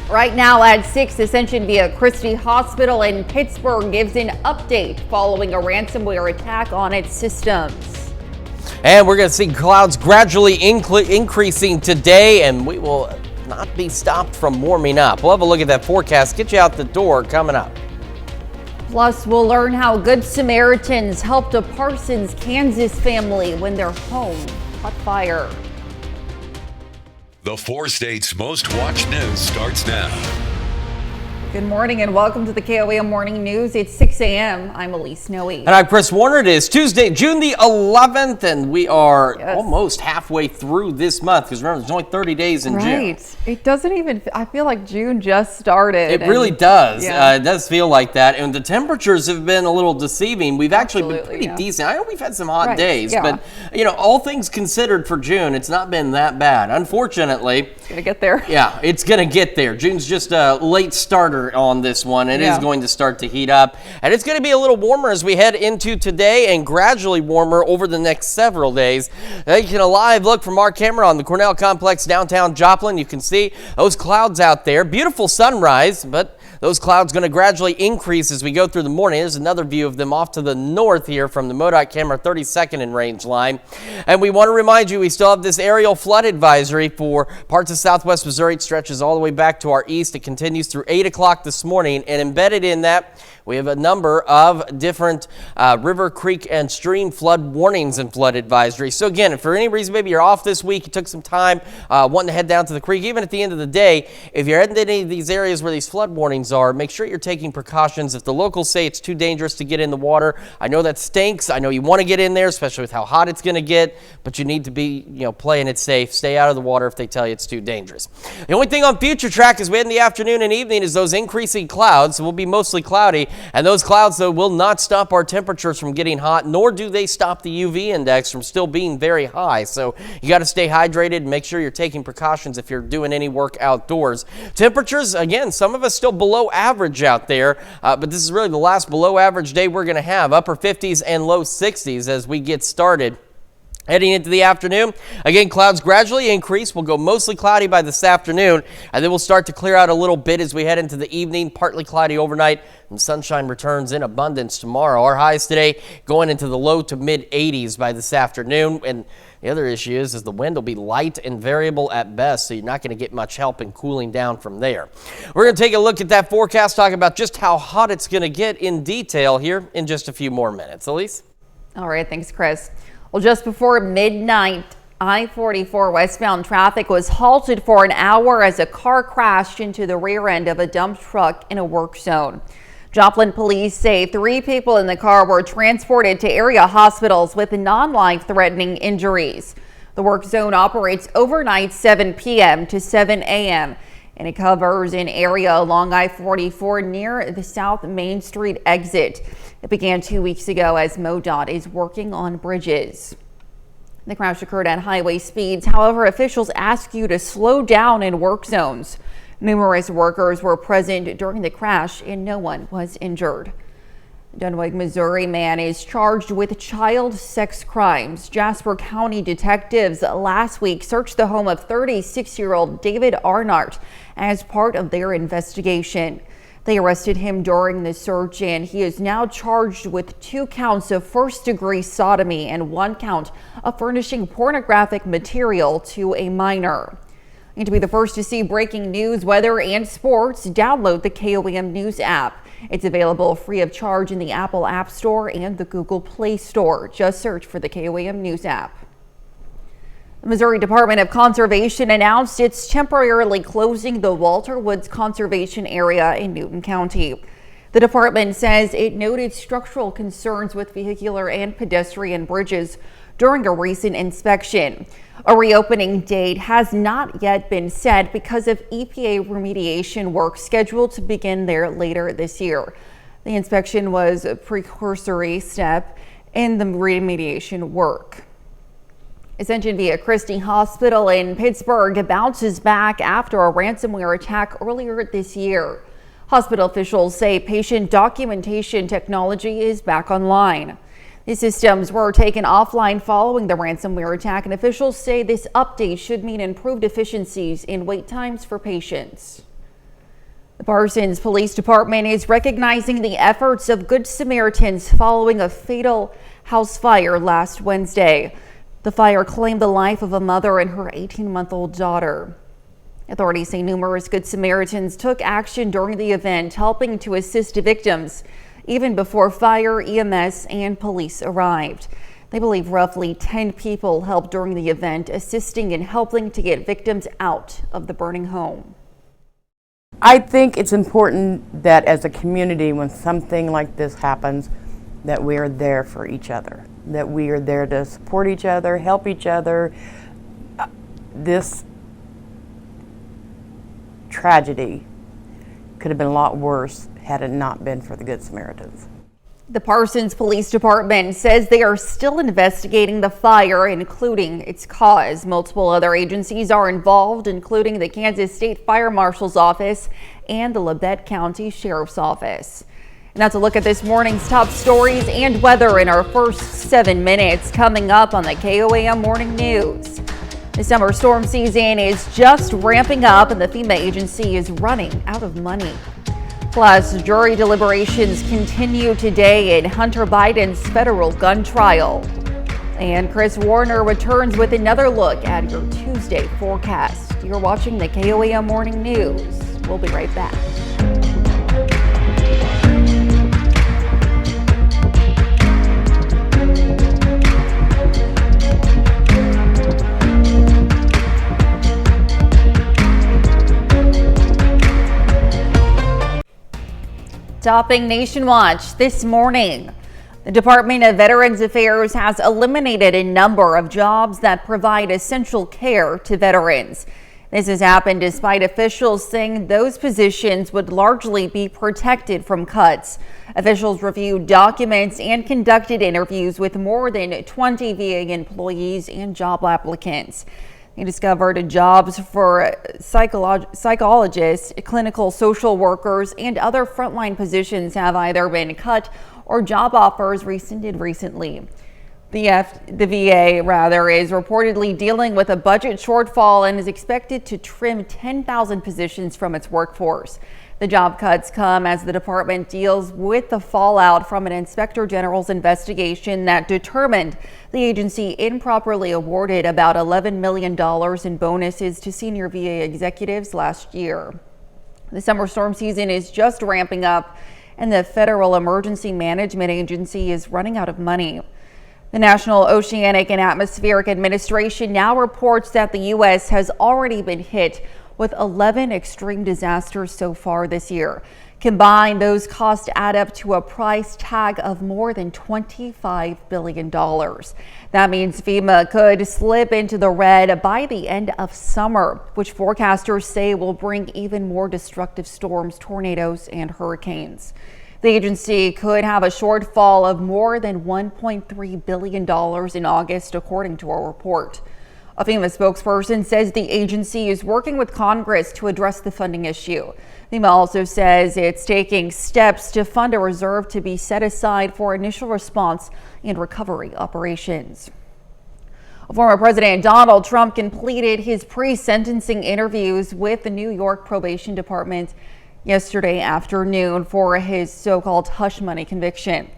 Right now at 6, Ascension via Christie Hospital in Pittsburgh gives an update following a ransomware attack on its systems. And we're going to see clouds gradually increasing today, and we will not be stopped from warming up. We'll have a look at that forecast, get you out the door coming up. Plus, we'll learn how Good Samaritans helped a Parsons, Kansas family when their home caught fire. The 4 states' most watched news starts now. Good morning and welcome to the KOAM Morning News. It's 6 a.m. I'm Elise Noe. And I'm Chris Warner. It is Tuesday, June the 11th, and we are almost halfway through this month because remember, there's only 30 days in June. Right. It doesn't even, I feel like June just started. It really does. Yeah. It does feel like that. And the temperatures have been a little deceiving. We've actually been pretty decent. I know we've had some hot days, but you know, all things considered for June, it's not been that bad. Unfortunately, it's going to get there. Yeah, it's going to get there. June's just a late starter on this one. It is going to start to heat up, and it's going to be a little warmer as we head into today and gradually warmer over the next several days. Taking a live look from our camera on the Cornell Complex downtown Joplin, you can see those clouds out there. Beautiful sunrise, but those clouds going to gradually increase as we go through the morning. There's another view of them off to the north here from the MoDOT camera 32nd in range line. And we want to remind you we still have this aerial flood advisory for parts of southwest Missouri. It stretches all the way back to our east. It continues through 8 o'clock this morning, and embedded in that we have a number of different river, creek, and stream flood warnings and flood advisories. So again, if for any reason maybe you're off this week, you took some time wanting to head down to the creek, even at the end of the day, if you're heading to any of these areas where these flood warnings are, make sure you're taking precautions. If the locals say it's too dangerous to get in the water, I know that stinks. I know you want to get in there, especially with how hot it's going to get, but you need to be, playing it safe. Stay out of the water if they tell you it's too dangerous. The only thing on future track as we head in the afternoon and evening is those increasing clouds. It will be mostly cloudy, and those clouds, though, will not stop our temperatures from getting hot, nor do they stop the UV index from still being very high. So you got to stay hydrated and make sure you're taking precautions if you're doing any work outdoors. Temperatures, again, some of us still below average out there, but this is really the last below average day we're going to have. Upper 50s and low 60s as we get started. Heading into the afternoon, again, clouds gradually increase. We'll go mostly cloudy by this afternoon, and then we'll start to clear out a little bit as we head into the evening, partly cloudy overnight, and sunshine returns in abundance tomorrow. Our highs today going into the low to mid 80s by this afternoon, and the other issue is the wind will be light and variable at best, so you're not going to get much help in cooling down from there. We're going to take a look at that forecast, talk about just how hot it's going to get in detail here in just a few more minutes. Elise? All right, thanks, Chris. Well, just before midnight, I-44 westbound traffic was halted for an hour as a car crashed into the rear end of a dump truck in a work zone. Joplin police say 3 people in the car were transported to area hospitals with non-life-threatening injuries. The work zone operates overnight 7 p.m. to 7 a.m. and it covers an area along I-44 near the South Main Street exit. It began 2 weeks ago as MoDOT is working on bridges. The crash occurred at highway speeds. However, officials ask you to slow down in work zones. Numerous workers were present during the crash and no one was injured. Dunwoody, Missouri man is charged with child sex crimes. Jasper County detectives last week searched the home of 36-year-old David Arnart as part of their investigation. They arrested him during the search, and he is now charged with 2 counts of first-degree sodomy and 1 count of furnishing pornographic material to a minor. And to be the first to see breaking news, weather, and sports, download the KOAM News app. It's available free of charge in the Apple App Store and the Google Play Store. Just search for the KOAM News app. The Missouri Department of Conservation announced it's temporarily closing the Walter Woods Conservation Area in Newton County. The department says it noted structural concerns with vehicular and pedestrian bridges during a recent inspection. A reopening date has not yet been set because of EPA remediation work scheduled to begin there later this year. The inspection was a precursory step in the remediation work. Ascension via Christie Hospital in Pittsburgh bounces back after a ransomware attack earlier this year. Hospital officials say patient documentation technology is back online. The systems were taken offline following the ransomware attack, and officials say this update should mean improved efficiencies in wait times for patients. The Parsons Police Department is recognizing the efforts of Good Samaritans following a fatal house fire last Wednesday. The fire claimed the life of a mother and her 18-month-old daughter. Authorities say numerous Good Samaritans took action during the event, helping to assist victims even before fire, EMS, and police arrived. They believe roughly 10 people helped during the event, assisting in helping to get victims out of the burning home. I think it's important that as a community, when something like this happens, that we are there for each other, that we are there to support each other, help each other. This tragedy could have been a lot worse had it not been for the Good Samaritans. The Parsons Police Department says they are still investigating the fire, including its cause. Multiple other agencies are involved, including the Kansas State Fire Marshal's Office and the Labette County Sheriff's Office. And that's a look at this morning's top stories and weather in our first 7 minutes. Coming up on the KOAM Morning News. The summer storm season is just ramping up and the FEMA agency is running out of money. Plus, jury deliberations continue today in Hunter Biden's federal gun trial. And Chris Warner returns with another look at your Tuesday forecast. You're watching the KOAM Morning News. We'll be right back. Topping Nation Watch this morning, the Department of Veterans Affairs has eliminated a number of jobs that provide essential care to veterans. This has happened despite officials saying those positions would largely be protected from cuts. Officials reviewed documents and conducted interviews with more than 20 VA employees and job applicants. They discovered jobs for psychologists, clinical social workers, and other frontline positions have either been cut or job offers rescinded recently. The VA is reportedly dealing with a budget shortfall and is expected to trim 10,000 positions from its workforce. The job cuts come as the department deals with the fallout from an inspector general's investigation that determined the agency improperly awarded about $11 million in bonuses to senior VA executives last year. The summer storm season is just ramping up and the Federal Emergency Management Agency is running out of money. The National Oceanic and Atmospheric Administration now reports that the U.S. has already been hit with 11 extreme disasters so far this year. Combined, those costs add up to a price tag of more than $25 billion. That means FEMA could slip into the red by the end of summer, which forecasters say will bring even more destructive storms, tornadoes, and hurricanes. The agency could have a shortfall of more than $1.3 billion in August, according to a report. A FEMA spokesperson says the agency is working with Congress to address the funding issue. FEMA also says it's taking steps to fund a reserve to be set aside for initial response and recovery operations. Former President Donald Trump completed his pre-sentencing interviews with the New York Probation Department yesterday afternoon for his so-called hush money conviction.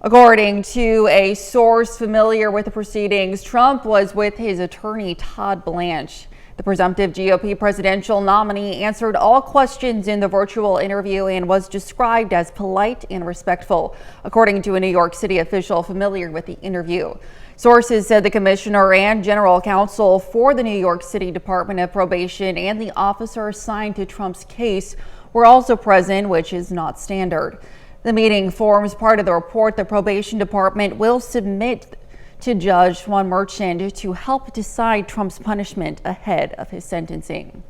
According to a source familiar with the proceedings, Trump was with his attorney, Todd Blanche. The presumptive GOP presidential nominee answered all questions in the virtual interview and was described as polite and respectful, according to a New York City official familiar with the interview. Sources said the commissioner and general counsel for the New York City Department of Probation and the officer assigned to Trump's case were also present, which is not standard. The meeting forms part of the report the probation department will submit to Judge Juan Merchant to help decide Trump's punishment ahead of his sentencing.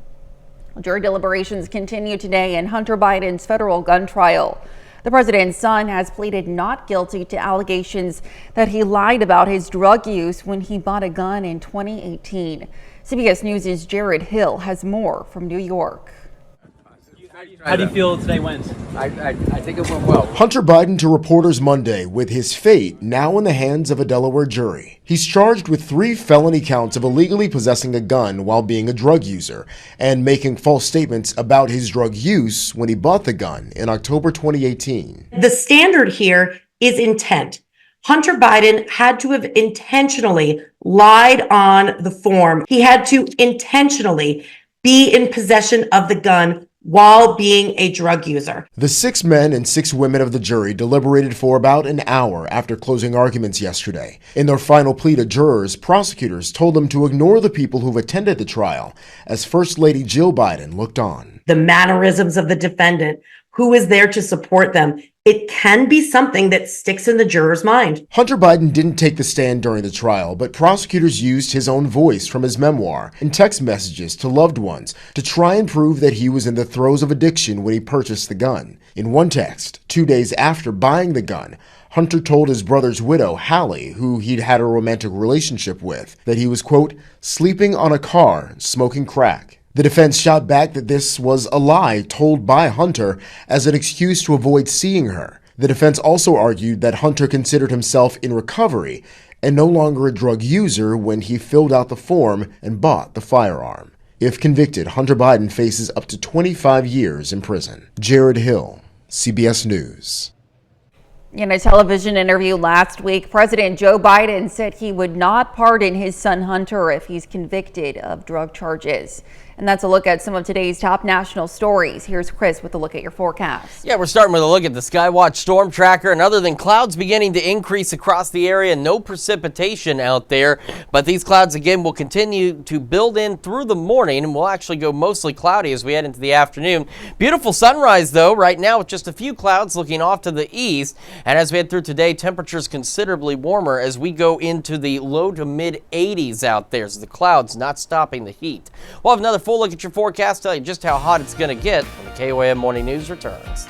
Jury deliberations continue today in Hunter Biden's federal gun trial. The president's son has pleaded not guilty to allegations that he lied about his drug use when he bought a gun in 2018. CBS News' Jared Hill has more from New York. How do you feel today went? I think it went well. Hunter Biden to reporters Monday with his fate now in the hands of a Delaware jury. He's charged with 3 felony counts of illegally possessing a gun while being a drug user and making false statements about his drug use when he bought the gun in October 2018. The standard here is intent. Hunter Biden had to have intentionally lied on the form. He had to intentionally be in possession of the gun while being a drug user. The 6 men and 6 women of the jury deliberated for about an hour after closing arguments yesterday. In their final plea to jurors, prosecutors told them to ignore the people who've attended the trial as First Lady Jill Biden looked on. The mannerisms of the defendant, who is there to support them, it can be something that sticks in the juror's mind. Hunter Biden didn't take the stand during the trial, but prosecutors used his own voice from his memoir and text messages to loved ones to try and prove that he was in the throes of addiction when he purchased the gun. In one text, 2 days after buying the gun, Hunter told his brother's widow, Hallie, who he'd had a romantic relationship with, that he was, quote, sleeping on a car, smoking crack. The defense shot back that this was a lie told by Hunter as an excuse to avoid seeing her. The defense also argued that Hunter considered himself in recovery and no longer a drug user when he filled out the form and bought the firearm. If convicted, Hunter Biden faces up to 25 years in prison. Jared Hill, CBS News. In a television interview last week, President Joe Biden said he would not pardon his son Hunter if he's convicted of drug charges. And that's a look at some of today's top national stories. Here's Chris with a look at your forecast. Yeah, we're starting with a look at the Skywatch storm tracker. And other than clouds beginning to increase across the area, no precipitation out there. But these clouds, again, will continue to build in through the morning and will actually go mostly cloudy as we head into the afternoon. Beautiful sunrise, though, right now with just a few clouds looking off to the east. And as we head through today, temperatures considerably warmer as we go into the low to mid 80s out there. So the clouds not stopping the heat. We'll have another full look at your forecast, tell you just how hot it's going to get when the KOAM Morning News returns.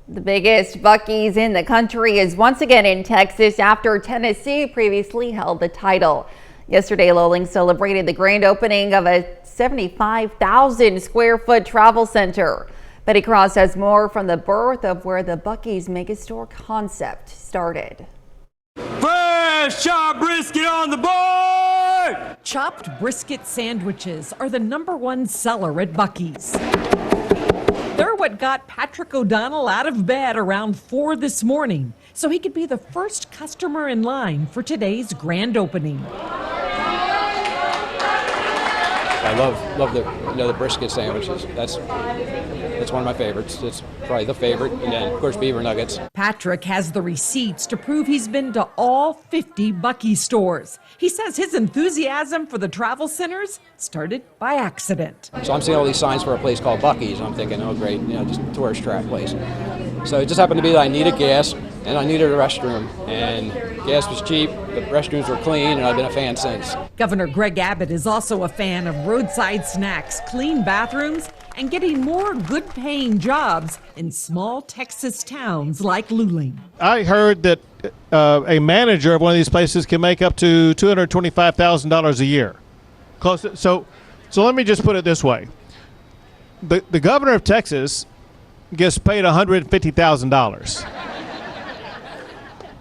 The biggest Buc-ee's in the country is once again in Texas after Tennessee previously held the title. Yesterday, Lowling celebrated the grand opening of a 75,000 square foot travel center. Betty Cross has more from the birth of where the Buc-ee's megastore concept started. Fresh chopped brisket on the board! Chopped brisket sandwiches are the #1 seller at Buc-ee's. They're what got Patrick O'Donnell out of bed around 4 this morning, so he could be the first customer in line for today's grand opening. I love the brisket sandwiches. That's one of my favorites. It's probably the favorite, and then of course beaver nuggets. Patrick has the receipts to prove he's been to all 50 Buc-ee's stores. He says his enthusiasm for the travel centers started by accident. So I'm seeing all these signs for a place called Buc-ee's. I'm thinking, oh great, just a tourist trap place. So it just happened to be that I needed gas and I needed a restroom, and gas was cheap, the restrooms were clean, and I've been a fan since. Governor Greg Abbott is also a fan of roadside snacks, clean bathrooms, and getting more good-paying jobs in small Texas towns like Luling. I heard that a manager of one of these places can make up to $225,000 a year. So let me just put it this way. The governor of Texas gets paid $150,000.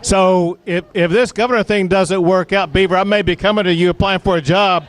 So if this governor thing doesn't work out, Beaver, I may be coming to you applying for a job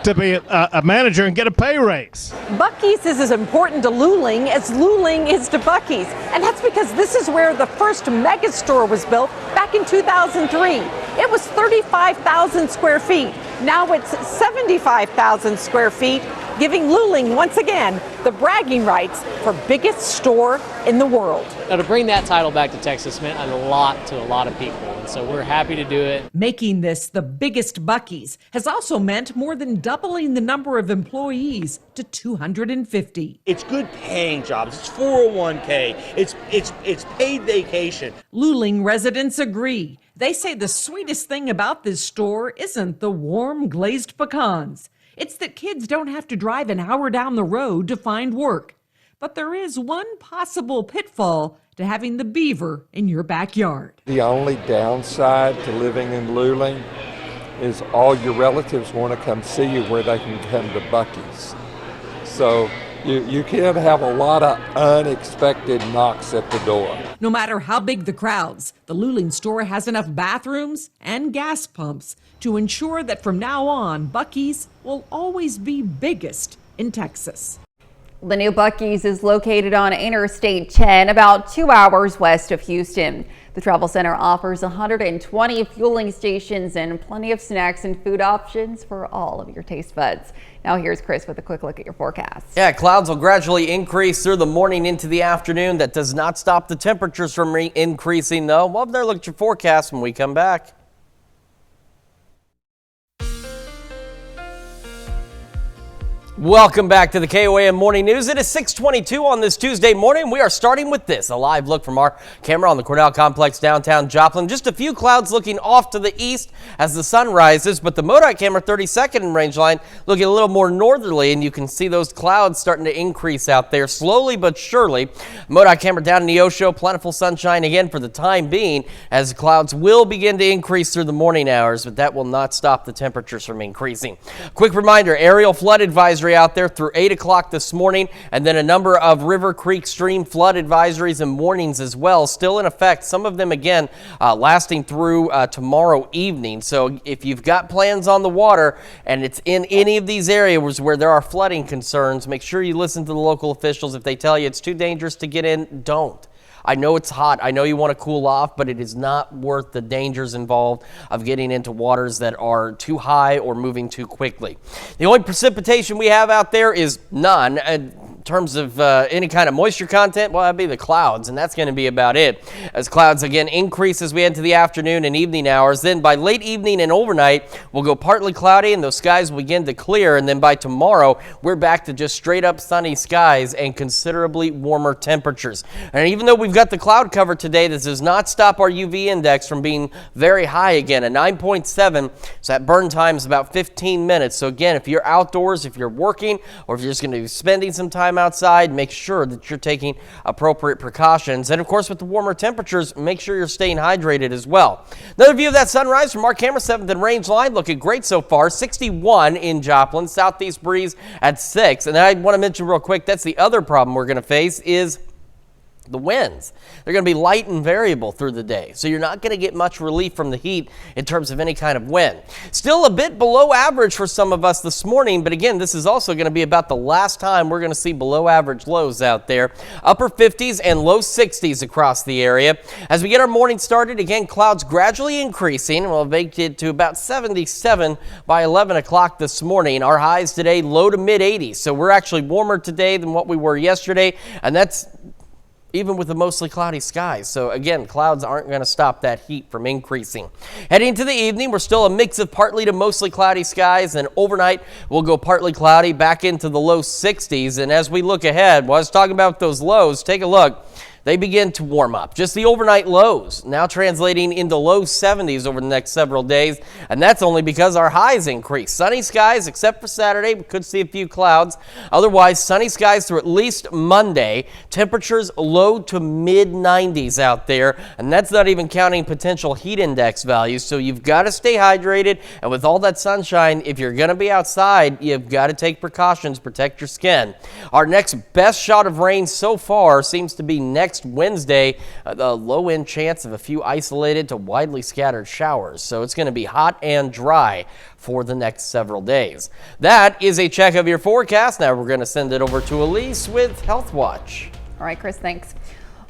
to be a manager and get a pay raise. Buc-ee's is as important to Luling as Luling is to Buc-ee's. And that's because this is where the first mega store was built back in 2003. It was 35,000 square feet. Now it's 75,000 square feet, giving Luling, once again, the bragging rights for biggest store in the world. Now, to bring that title back to Texas meant a lot to a lot of people, and so we're happy to do it. Making this the biggest Buc-ee's has also meant more than doubling the number of employees to 250. It's good paying jobs. It's 401k. It's paid vacation. Luling residents agree. They say the sweetest thing about this store isn't the warm glazed pecans. It's that kids don't have to drive an hour down the road to find work. But there is one possible pitfall to having the beaver in your backyard. The only downside to living in Luling is all your relatives want to come see you where they can come to Buc-ee's. So You can have a lot of unexpected knocks at the door. No matter how big the crowds, the Luling store has enough bathrooms and gas pumps to ensure that from now on, Buc-ee's will always be biggest in Texas. The new Buc-ee's is located on Interstate 10, about 2 hours west of Houston. The travel center offers 120 fueling stations and plenty of snacks and food options for all of your taste buds. Now here's Chris with a quick look at your forecast. Yeah, clouds will gradually increase through the morning into the afternoon. That does not stop the temperatures from increasing, though. We'll have another look at your forecast when we come back. Welcome back to the KOAM Morning News. It is 6:22 on this Tuesday morning. We are starting with this, a live look from our camera on the Cornell Complex downtown Joplin. Just a few clouds looking off to the east as the sun rises, but the MoDOT camera 32nd in range line looking a little more northerly, and you can see those clouds starting to increase out there slowly but surely. MoDOT camera down in Neosho, plentiful sunshine again for the time being, as clouds will begin to increase through the morning hours, but that will not stop the temperatures from increasing. Quick reminder, aerial flood advisory out there through 8 o'clock this morning, and then a number of river, creek, stream flood advisories and warnings as well still in effect, some of them again lasting through tomorrow evening. So if you've got plans on the water and it's in any of these areas where there are flooding concerns, make sure you listen to the local officials. If they tell you it's too dangerous to get in, don't. I know it's hot. I know you want to cool off, but it is not worth the dangers involved of getting into waters that are too high or moving too quickly. The only precipitation we have out there is none. In terms of any kind of moisture content, well, that'd be the clouds, and that's going to be about it. As clouds again increase as we head to the afternoon and evening hours, then by late evening and overnight, we'll go partly cloudy and those skies will begin to clear, and then by tomorrow, we're back to just straight up sunny skies and considerably warmer temperatures. And even though we've got the cloud cover today, this does not stop our UV index from being very high again, a 9.7, so that burn time is about 15 minutes. So again, if you're outdoors, if you're working, or if you're just going to be spending some time outside, make sure that you're taking appropriate precautions. And of course, with the warmer temperatures, make sure you're staying hydrated as well. Another view of that sunrise from our camera 7th and range line, looking great so far. 61 in Joplin, southeast breeze at 6. And I want to mention real quick, that's the other problem we're going to face is the winds. They're going to be light and variable through the day, so you're not going to get much relief from the heat in terms of any kind of wind. Still a bit below average for some of us this morning, but again, this is also going to be about the last time we're going to see below average lows out there. Upper 50s and low 60s across the area. As we get our morning started, again, clouds gradually increasing. We'll make it to about 77 by 11 o'clock this morning. Our highs today, low to mid 80s, so we're actually warmer today than what we were yesterday, and that's even with the mostly cloudy skies. So again, clouds aren't going to stop that heat from increasing. Heading into the evening, we're still a mix of partly to mostly cloudy skies, and overnight we'll go partly cloudy back into the low 60s. And as we look ahead, while I was talking about those lows, take a look. They begin to warm up. Just the overnight lows now translating into low 70s over the next several days, and that's only because our highs increase. Sunny skies except for Saturday. We could see a few clouds. Otherwise, sunny skies through at least Monday. Temperatures low to mid 90s out there, and that's not even counting potential heat index values. So you've got to stay hydrated, and with all that sunshine, if you're going to be outside, you've got to take precautions, protect your skin. Our next best shot of rain so far seems to be next Wednesday, the low-end chance of a few isolated to widely scattered showers. So it's going to be hot and dry for the next several days. That is a check of your forecast. Now we're going to send it over to Elise with Health Watch. All right, Chris, thanks.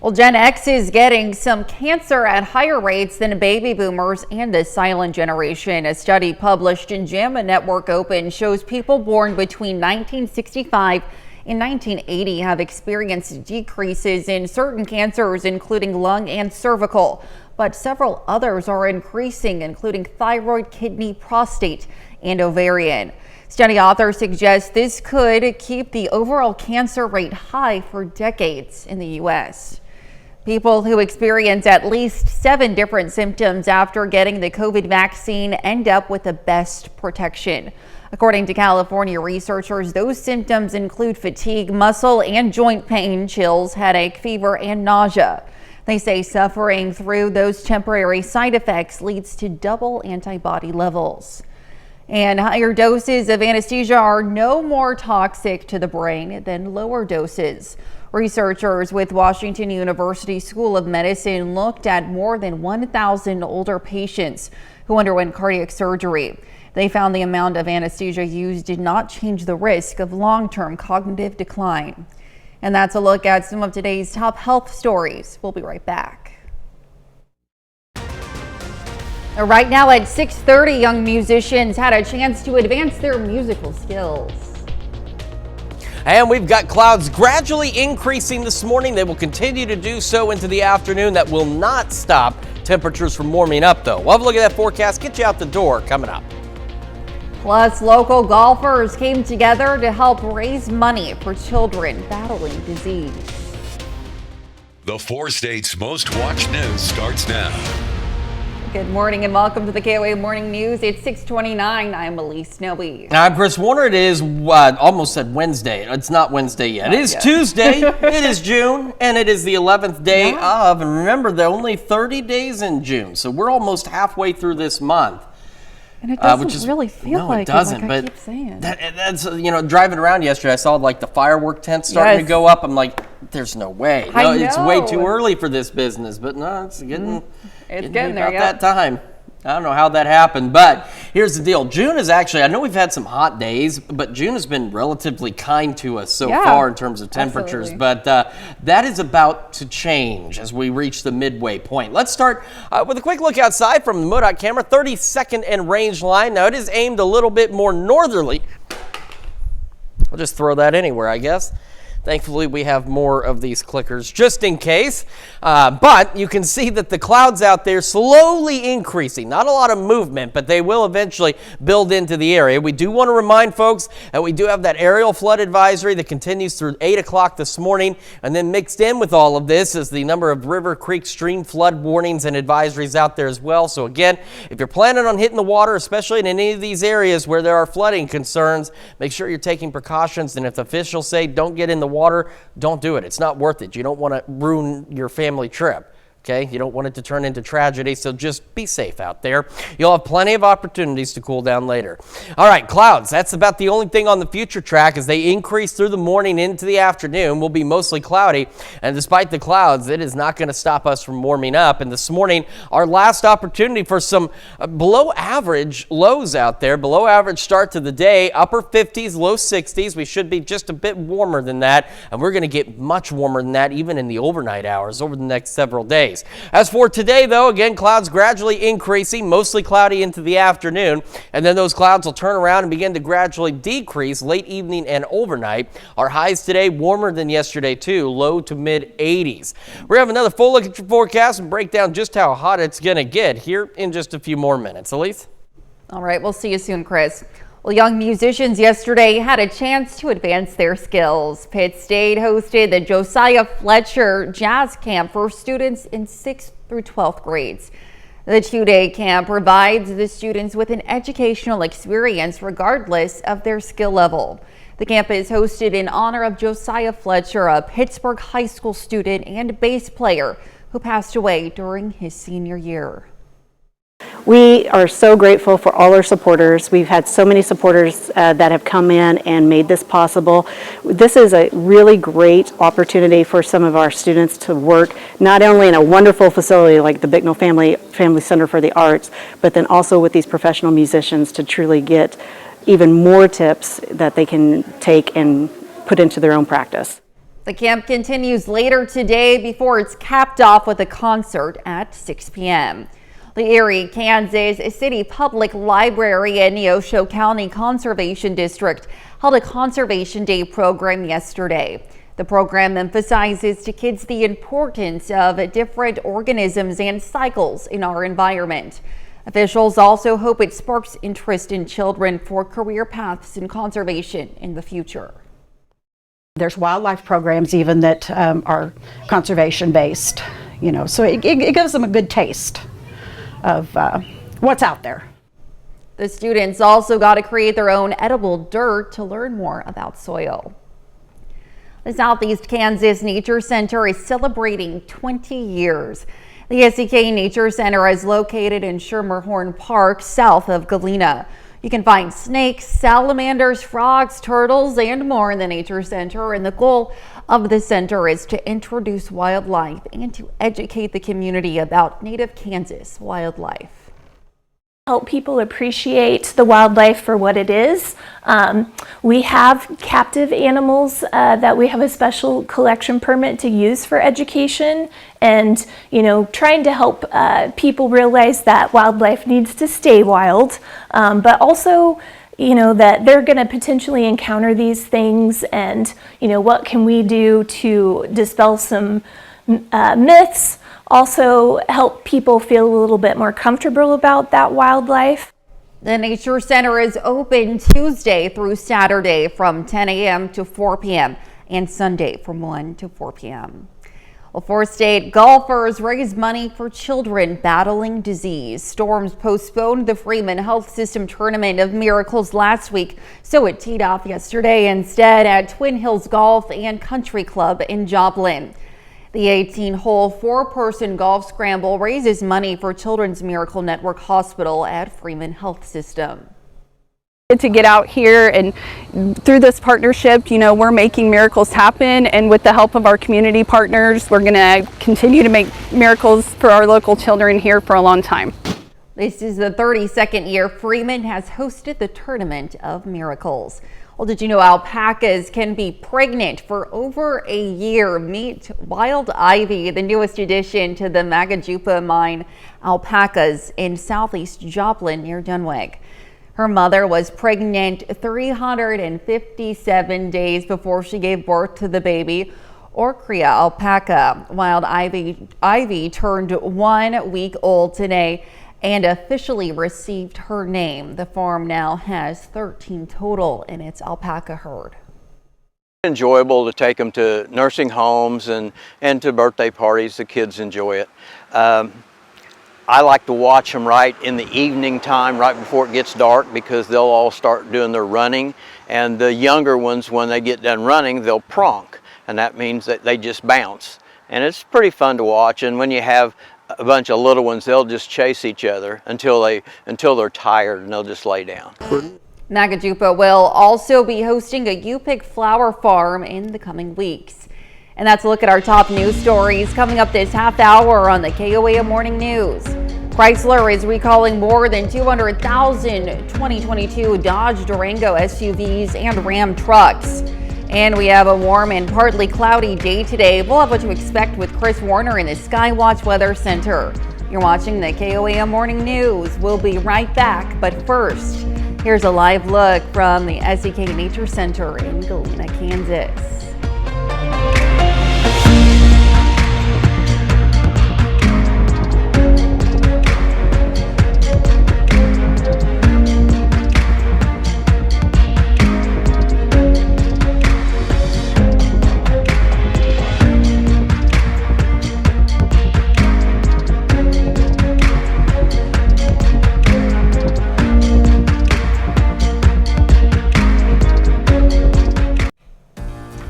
Well, Gen X is getting some cancer at higher rates than baby boomers and the silent generation. A study published in JAMA Network Open shows people born between 1965 in 1980 have experienced decreases in certain cancers, including lung and cervical, but several others are increasing, including thyroid, kidney, prostate, and ovarian. Study authors suggest this could keep the overall cancer rate high for decades in the U.S. People who experience at least 7 different symptoms after getting the COVID vaccine end up with the best protection. According to California researchers, those symptoms include fatigue, muscle and joint pain, chills, headache, fever, and nausea. They say suffering through those temporary side effects leads to double antibody levels. And higher doses of anesthesia are no more toxic to the brain than lower doses. Researchers with Washington University School of Medicine looked at more than 1,000 older patients who underwent cardiac surgery. They found the amount of anesthesia used did not change the risk of long-term cognitive decline. And that's a look at some of today's top health stories. We'll be right back. Right now at 6:30, young musicians had a chance to advance their musical skills. And we've got clouds gradually increasing this morning. They will continue to do so into the afternoon. That will not stop temperatures from warming up, though. We'll have a look at that forecast, get you out the door coming up. Plus, local golfers came together to help raise money for children battling disease. The 4 states' most watched news starts now. Good morning and welcome to the KOAM Morning News. It's 6:29. I'm Elise Snowy. I'm Chris Warner. It is almost said Wednesday. It's not Wednesday yet. It is Tuesday. It is June, and it is the 11th day of. And remember, there are only 30 days in June, so we're almost halfway through this month. And it doesn't really feel like it doesn't. Like but I keep saying. That's driving around yesterday, I saw like the firework tents starting to go up. I'm like, there's no way. No, it's way too early for this business. But no, it's getting. It's getting there, about that time. I don't know how that happened, but here's the deal. June is actually, I know we've had some hot days, but June has been relatively kind to us so far in terms of temperatures. But that is about to change as we reach the midway point. Let's start with a quick look outside from the MoDOT camera, 32nd and Range Line. Now it is aimed a little bit more northerly. I'll just throw that anywhere, I guess. Thankfully, we have more of these clickers just in case. But you can see that the clouds out there slowly increasing. Not a lot of movement, but they will eventually build into the area. We do want to remind folks that we do have that aerial flood advisory that continues through 8 o'clock this morning. And then mixed in with all of this is the number of river, creek, stream flood warnings and advisories out there as well. So again, if you're planning on hitting the water, especially in any of these areas where there are flooding concerns, make sure you're taking precautions. And if officials say don't get in the water, don't do it. It's not worth it. You don't want to ruin your family trip. Okay, you don't want it to turn into tragedy, so just be safe out there. You'll have plenty of opportunities to cool down later. All right, clouds, that's about the only thing on the future track. As they increase through the morning into the afternoon, will be mostly cloudy. And despite the clouds, it is not going to stop us from warming up. And this morning, our last opportunity for some below average lows out there. Below average start to the day, upper 50s, low 60s. We should be just a bit warmer than that. And we're going to get much warmer than that even in the overnight hours over the next several days. As for today, though, again, clouds gradually increasing, mostly cloudy into the afternoon, and then those clouds will turn around and begin to gradually decrease late evening and overnight. Our highs today warmer than yesterday, too, low to mid 80s. We're going to have another full look at your forecast and break down just how hot it's going to get here in just a few more minutes. Elise? All right, we'll see you soon, Chris. Well, young musicians yesterday had a chance to advance their skills. Pitt State hosted the Josiah Fletcher Jazz Camp for students in 6th through 12th grades. The 2-day camp provides the students with an educational experience regardless of their skill level. The camp is hosted in honor of Josiah Fletcher, a Pittsburgh High School student and bass player who passed away during his senior year. We are so grateful for all our supporters. We've had so many supporters that have come in and made this possible. This is a really great opportunity for some of our students to work not only in a wonderful facility like the Bicknell Family Center for the Arts, but then also with these professional musicians to truly get even more tips that they can take and put into their own practice. The camp continues later today before it's capped off with a concert at 6 p.m. The Erie, Kansas City Public Library and Neosho County Conservation District held a Conservation Day program yesterday. The program emphasizes to kids the importance of different organisms and cycles in our environment. Officials also hope it sparks interest in children for career paths in conservation in the future. There's wildlife programs even that are conservation based, so it gives them a good taste of what's out there. The students also got to create their own edible dirt to learn more about soil. The Southeast Kansas Nature Center is celebrating 20 years. The SEK Nature Center is located in Schermerhorn Park, south of Galena. You can find snakes, salamanders, frogs, turtles, and more in the Nature Center. And the goal of the center is to introduce wildlife and to educate the community about native Kansas wildlife. Help people appreciate the wildlife for what it is. We have captive animals that we have a special collection permit to use for education, and trying to help people realize that wildlife needs to stay wild, but also that they're going to potentially encounter these things, and what can we do to dispel some myths. Also help people feel a little bit more comfortable about that wildlife. The Nature Center is open Tuesday through Saturday from 10 a.m. to 4 p.m. and Sunday from 1 to 4 p.m. Well, 4-state golfers raise money for children battling disease. Storms postponed the Freeman Health System Tournament of Miracles last week, so it teed off yesterday instead at Twin Hills Golf and Country Club in Joplin. The 18-hole four-person golf scramble raises money for Children's Miracle Network Hospital at Freeman Health System. To get out here and through this partnership, we're making miracles happen, and with the help of our community partners, we're going to continue to make miracles for our local children here for a long time. This is the 32nd year Freeman has hosted the Tournament of Miracles. Well, did you know alpacas can be pregnant for over a year? Meet Wild Ivy, the newest addition to the Magajupa mine alpacas in southeast Joplin near Dunweg. Her mother was pregnant 357 days before she gave birth to the baby, Orcrea alpaca. Wild Ivy turned 1 week old today and officially received her name. The farm now has 13 total in its alpaca herd. Enjoyable to take them to nursing homes and to birthday parties. The kids enjoy it. I like to watch them right in the evening time, right before it gets dark, because they'll all start doing their running. And the younger ones, when they get done running, they'll pronk, and that means that they just bounce. And it's pretty fun to watch. And when you have a bunch of little ones, they'll just chase each other until they're tired, and they'll just lay down. Magajupa will also be hosting a U-Pick flower farm in the coming weeks. And that's a look at our top news stories coming up this half hour on the KOAM Morning News. Chrysler is recalling more than 200,000 2022 Dodge Durango SUVs and Ram trucks. And we have a warm and partly cloudy day today. We'll have what to expect with Chris Warner in the Skywatch Weather Center. You're watching the KOAM Morning News. We'll be right back, but first, here's a live look from the SEK Nature Center in Galena, Kansas.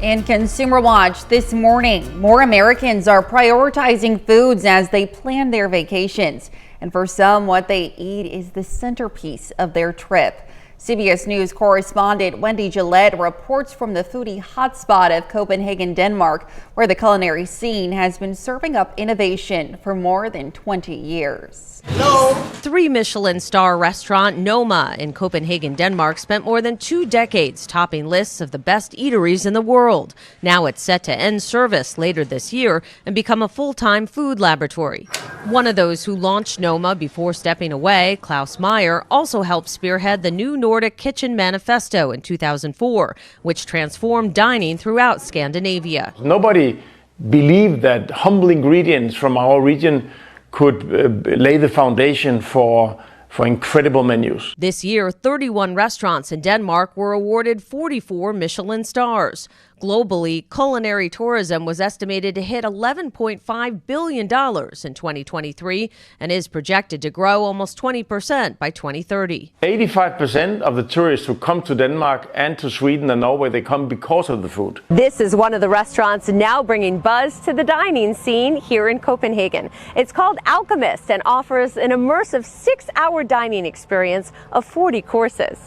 In Consumer Watch this morning, more Americans are prioritizing foods as they plan their vacations. And for some, what they eat is the centerpiece of their trip. CBS News correspondent Wendy Gillette reports from the foodie hotspot of Copenhagen, Denmark, where the culinary scene has been serving up innovation for more than 20 years. Hello. 3 Michelin star restaurant Noma in Copenhagen, Denmark spent more than 2 decades topping lists of the best eateries in the world. Now it's set to end service later this year and become a full-time food laboratory. One of those who launched Noma before stepping away, Klaus Meyer, also helped spearhead the new Nordic Kitchen Manifesto in 2004, which transformed dining throughout Scandinavia. Nobody believed that humble ingredients from our region could lay the foundation for incredible menus. This year, 31 restaurants in Denmark were awarded 44 Michelin stars. Globally, culinary tourism was estimated to hit $11.5 billion in 2023 and is projected to grow almost 20% by 2030. 85% of the tourists who come to Denmark and to Sweden and Norway, they come because of the food. This is one of the restaurants now bringing buzz to the dining scene here in Copenhagen. It's called Alchemist and offers an immersive 6-hour dining experience of 40 courses.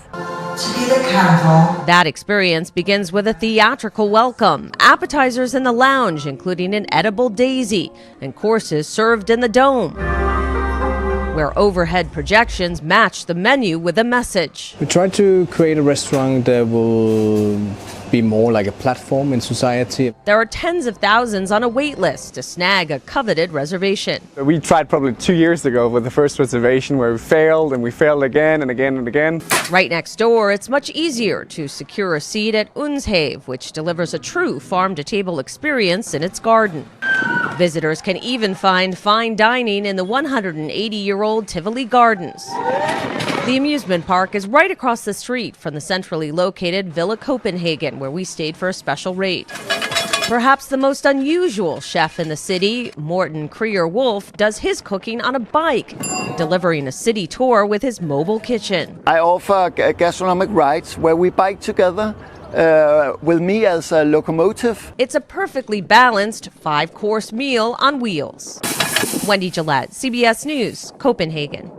carnival. That experience begins with a theatrical welcome, appetizers in the lounge, including an edible daisy, and courses served in the dome, where overhead projections match the menu with a message. We try to create a restaurant that will be more like a platform in society. There are tens of thousands on a wait list to snag a coveted reservation. We tried probably 2 years ago with the first reservation where we failed and we failed again and again and again. Right next door, it's much easier to secure a seat at Unshave, which delivers a true farm-to-table experience in its garden. Visitors can even find fine dining in the 180-year-old Tivoli Gardens. The amusement park is right across the street from the centrally located Villa Copenhagen, where we stayed for a special rate. Perhaps the most unusual chef in the city, Morten Krier-Wolf, does his cooking on a bike, delivering a city tour with his mobile kitchen. I offer gastronomic rides where we bike together with me as a locomotive. It's a perfectly balanced 5-course meal on wheels. Wendy Gillette, CBS News, Copenhagen.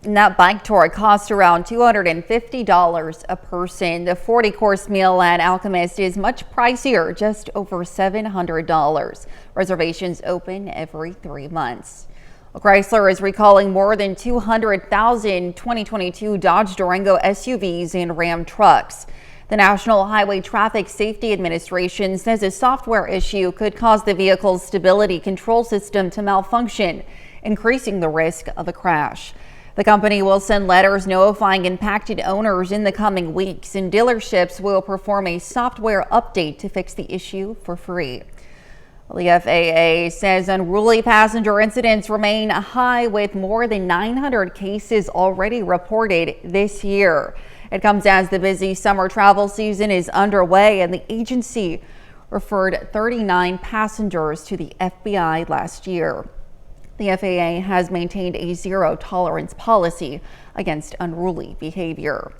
And that bike tour costs around $250 a person. The 40-course meal at Alchemist is much pricier, just over $700. Reservations open every 3 months. Well, Chrysler is recalling more than 200,000 2022 Dodge Durango SUVs and Ram trucks. The National Highway Traffic Safety Administration says a software issue could cause the vehicle's stability control system to malfunction, increasing the risk of a crash. The company will send letters notifying impacted owners in the coming weeks, and dealerships will perform a software update to fix the issue for free. Well, the FAA says unruly passenger incidents remain high, with more than 900 cases already reported this year. It comes as the busy summer travel season is underway, and the agency referred 39 passengers to the FBI last year. The FAA has maintained a zero-tolerance policy against unruly behavior.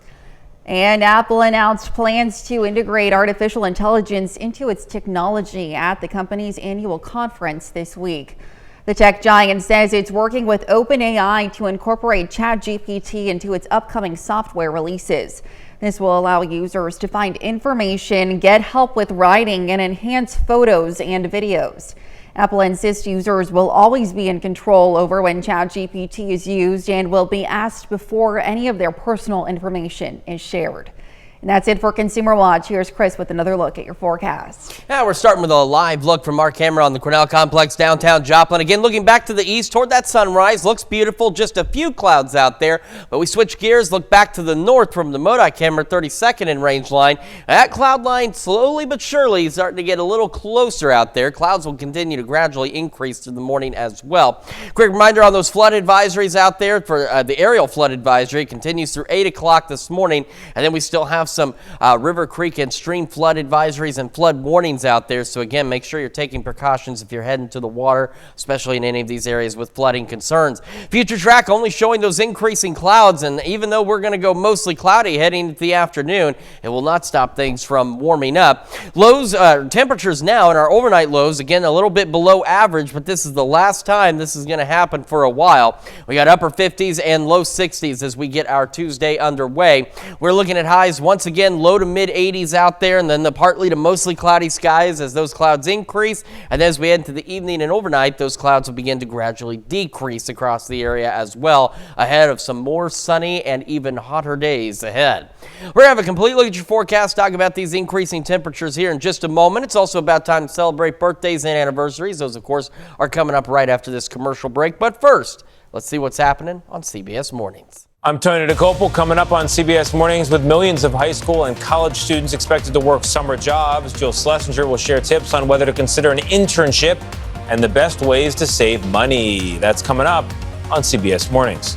And Apple announced plans to integrate artificial intelligence into its technology at the company's annual conference this week. The tech giant says it's working with OpenAI to incorporate ChatGPT into its upcoming software releases. This will allow users to find information, get help with writing, and enhance photos and videos. Apple insists users will always be in control over when ChatGPT is used and will be asked before any of their personal information is shared. And that's it for Consumer Watch. Here's Chris with another look at your forecast. Yeah, we're starting with a live look from our camera on the Cornell Complex, downtown Joplin. Again, looking back to the east toward that sunrise. Looks beautiful. Just a few clouds out there. But we switch gears, look back to the north from the Modoc camera, 32nd in range line. That cloud line slowly but surely is starting to get a little closer out there. Clouds will continue to gradually increase through the morning as well. Quick reminder on those flood advisories out there. For the aerial flood advisory continues through 8 o'clock this morning. And then we still have some river, creek, and stream flood advisories and flood warnings out there. So again, make sure you're taking precautions if you're heading to the water, especially in any of these areas with flooding concerns. Future track only showing those increasing clouds, and even though we're going to go mostly cloudy heading into the afternoon, it will not stop things from warming up. Lows, temperatures now in our overnight lows, again a little bit below average, but this is the last time this is going to happen for a while. We got upper 50s and low 60s as we get our Tuesday underway. We're looking at highs once again low to mid 80s out there, and then the partly to mostly cloudy skies as those clouds increase. And as we head into the evening and overnight, those clouds will begin to gradually decrease across the area as well, ahead of some more sunny and even hotter days ahead. We're going to have a complete look at your forecast, talk about these increasing temperatures here in just a moment. It's also about time to celebrate birthdays and anniversaries. Those, of course, are coming up right after this commercial break. But first, let's see what's happening on CBS Mornings. I'm Tony DeCopel, coming up on CBS Mornings with millions of high school and college students expected to work summer jobs. Jill Schlesinger will share tips on whether to consider an internship and the best ways to save money. That's coming up on CBS Mornings.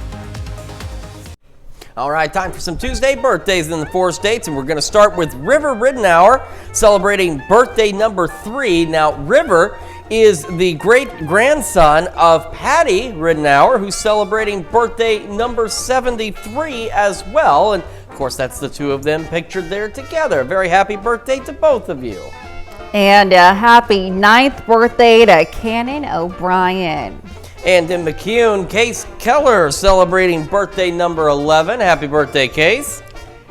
All right, time for some Tuesday birthdays in the 4 states, and we're going to start with River Ridenour, celebrating birthday number 3. Now, River is the great-grandson of Patty Ridenour, who's celebrating birthday number 73 as well. And, of course, that's the two of them pictured there together. Very happy birthday to both of you. And a happy 9th birthday to Cannon O'Brien. And in McCune, Case Keller celebrating birthday number 11. Happy birthday, Case.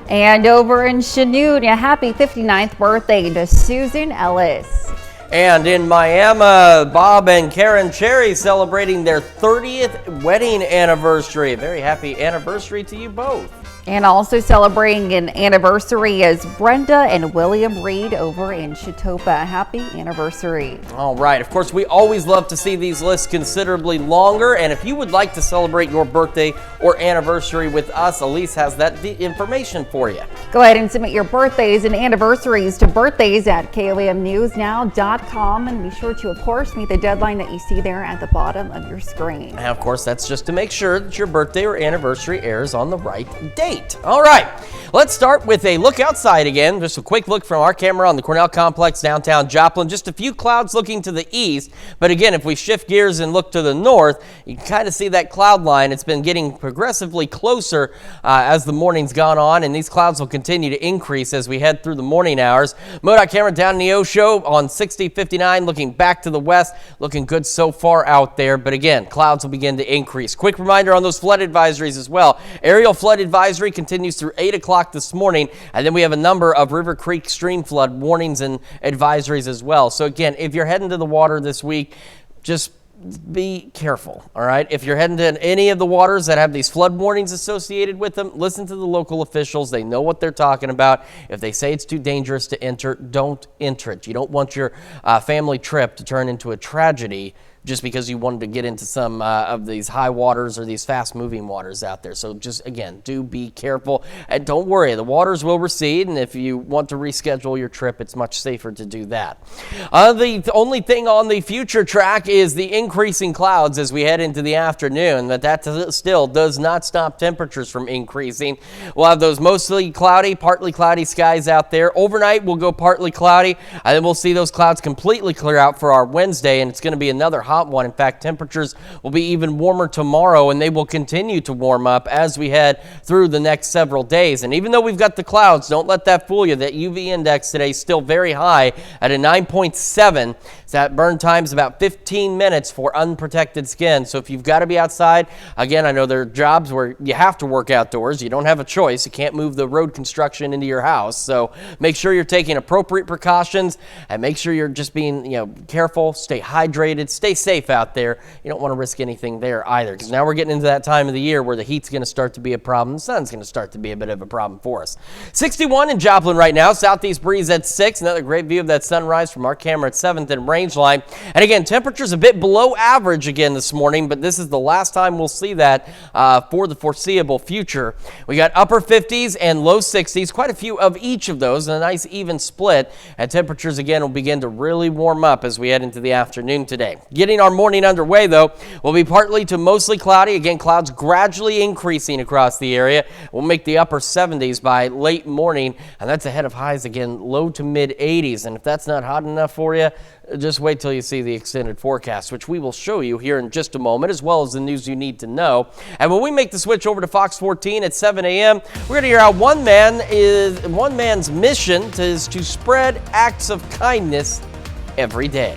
And over in Chanute, a happy 59th birthday to Susan Ellis. And in Miami, Bob and Karen Cherry celebrating their 30th wedding anniversary. A very happy anniversary to you both. And also celebrating an anniversary is Brenda and William Reed over in Chetopa. Happy anniversary. All right. Of course, we always love to see these lists considerably longer. And if you would like to celebrate your birthday or anniversary with us, Elise has that information for you. Go ahead and submit your birthdays and anniversaries to birthdays@KOAMnewsnow.com. And be sure to, of course, meet the deadline that you see there at the bottom of your screen. And of course, that's just to make sure that your birthday or anniversary airs on the right date. All right, let's start with a look outside again. Just a quick look from our camera on the Cornell Complex, downtown Joplin. Just a few clouds looking to the east. But again, if we shift gears and look to the north, you can kind of see that cloud line. It's been getting progressively closer as the morning's gone on, and these clouds will continue to increase as we head through the morning hours. MoDOT camera down in the Ocho on 6059, looking back to the west, looking good so far out there. But again, clouds will begin to increase. Quick reminder on those flood advisories as well. Aerial flood advisory continues through 8 o'clock this morning, and then we have a number of River Creek stream flood warnings and advisories as well. So again, if you're heading to the water this week, just be careful, all right? If you're heading to any of the waters that have these flood warnings associated with them, listen to the local officials. They know what they're talking about. If they say it's too dangerous to enter, don't enter it. You don't want your family trip to turn into a tragedy just because you wanted to get into some of these high waters or these fast-moving waters out there. So just, again, do be careful. And don't worry, the waters will recede, and if you want to reschedule your trip, it's much safer to do that. The only thing on the future track is the increasing clouds as we head into the afternoon, but that still does not stop temperatures from increasing. We'll have those mostly cloudy, partly cloudy skies out there. Overnight, we'll go partly cloudy, and then we'll see those clouds completely clear out for our Wednesday, and it's going to be another hot one. In fact, temperatures will be even warmer tomorrow, and they will continue to warm up as we head through the next several days. And even though we've got the clouds, don't let that fool you. That UV index today is still very high at a 9.7. That burn time is about 15 minutes for unprotected skin. So if you've got to be outside, again, I know there are jobs where you have to work outdoors. You don't have a choice. You can't move the road construction into your house. So make sure you're taking appropriate precautions and make sure you're just being, careful, stay hydrated, stay safe out there. You don't want to risk anything there either, because now we're getting into that time of the year where the heat's going to start to be a problem. The sun's going to start to be a bit of a problem for us. 61 in Joplin right now. Southeast breeze at 6. Another great view of that sunrise from our camera at 7th and Rangeline. And again, temperatures a bit below average again this morning, but this is the last time we'll see that for the foreseeable future. We got upper 50s and low 60s, quite a few of each of those, and a nice even split. And temperatures again will begin to really warm up as we head into the afternoon today. Getting our morning underway, though, will be partly to mostly cloudy. Again, clouds gradually increasing across the area. We'll make the upper 70s by late morning, and that's ahead of highs again, low to mid 80s. And if that's not hot enough for you, just wait till you see the extended forecast, which we will show you here in just a moment, as well as the news you need to know. And when we make the switch over to Fox 14 at 7 a.m., we're going to hear how one man's mission is to spread acts of kindness every day.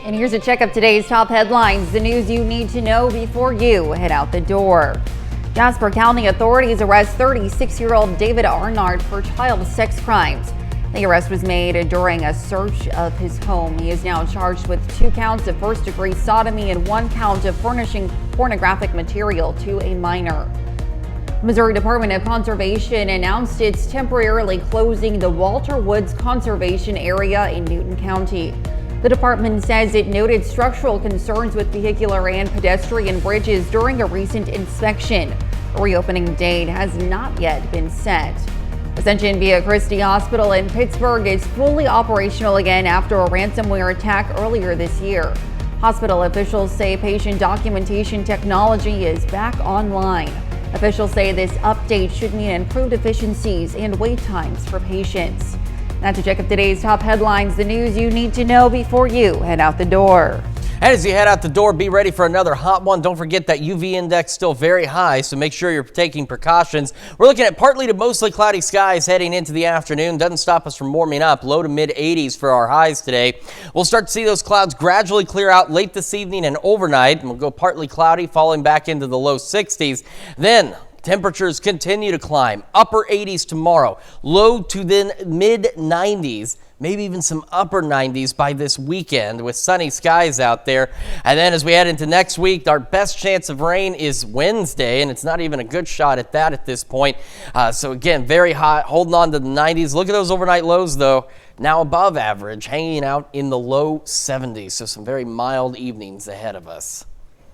And here's a check of today's top headlines, the news you need to know before you head out the door. Jasper County authorities arrest 36-year-old David Arnard for child sex crimes. The arrest was made during a search of his home. He is now charged with 2 counts of first-degree sodomy and 1 count of furnishing pornographic material to a minor. Missouri Department of Conservation announced it's temporarily closing the Walter Woods Conservation Area in Newton County. The department says it noted structural concerns with vehicular and pedestrian bridges during a recent inspection. A reopening date has not yet been set. Ascension Via Christi Hospital in Pittsburgh is fully operational again after a ransomware attack earlier this year. Hospital officials say patient documentation technology is back online. Officials say this update should mean improved efficiencies and wait times for patients. Now to check up today's top headlines, the news you need to know before you head out the door. And as you head out the door, be ready for another hot one. Don't forget that UV index still very high, so make sure you're taking precautions. We're looking at partly to mostly cloudy skies heading into the afternoon. Doesn't stop us from warming up. Low to mid 80s for our highs today. We'll start to see those clouds gradually clear out late this evening and overnight. And we'll go partly cloudy, falling back into the low 60s. Then temperatures continue to climb. Upper 80s tomorrow. Low to then mid 90s. Maybe even some upper 90s by this weekend with sunny skies out there. And then as we head into next week, our best chance of rain is Wednesday, and it's not even a good shot at that at this point. So again, very hot, holding on to the 90s. Look at those overnight lows, though. Now above average, hanging out in the low 70s. So some very mild evenings ahead of us.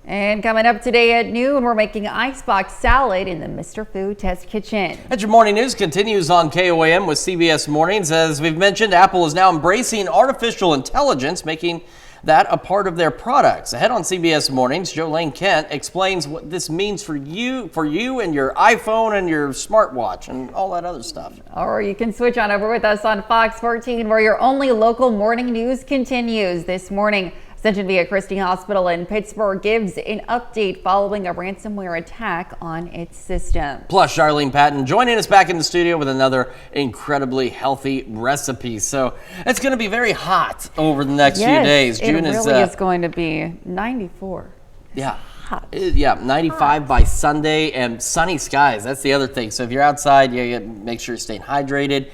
And coming up today at noon, we're making icebox salad in the Mr. Food Test Kitchen. And your morning news continues on KOAM with CBS Mornings. As we've mentioned, Apple is now embracing artificial intelligence, making that a part of their products. Ahead on CBS Mornings, Jolene Kent explains what this means for you and your iPhone and your smartwatch and all that other stuff. Or you can switch on over with us on Fox 14, where your only local morning news continues this morning. Ascension Via Christi Hospital in Pittsburgh gives an update following a ransomware attack on its system. Plus, Charlene Patton joining us back in the studio with another incredibly healthy recipe. So it's going to be very hot over the next few days. June is going to be 94. Yeah. Hot. Yeah, 95 by Sunday and sunny skies. That's the other thing. So if you're outside, you make sure you're staying hydrated,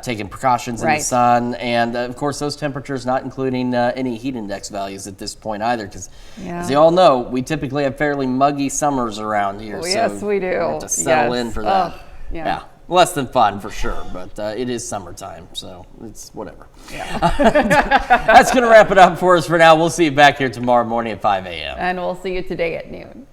taking precautions in the sun. And of course, those temperatures not including any heat index values at this point either. Because as you all know, we typically have fairly muggy summers around here. Well, yes, we do. We have to settle in for that. Yeah. Less than fun for sure, but it is summertime, so it's whatever. Yeah. That's going to wrap it up for us for now. We'll see you back here tomorrow morning at 5 a.m. And we'll see you today at noon.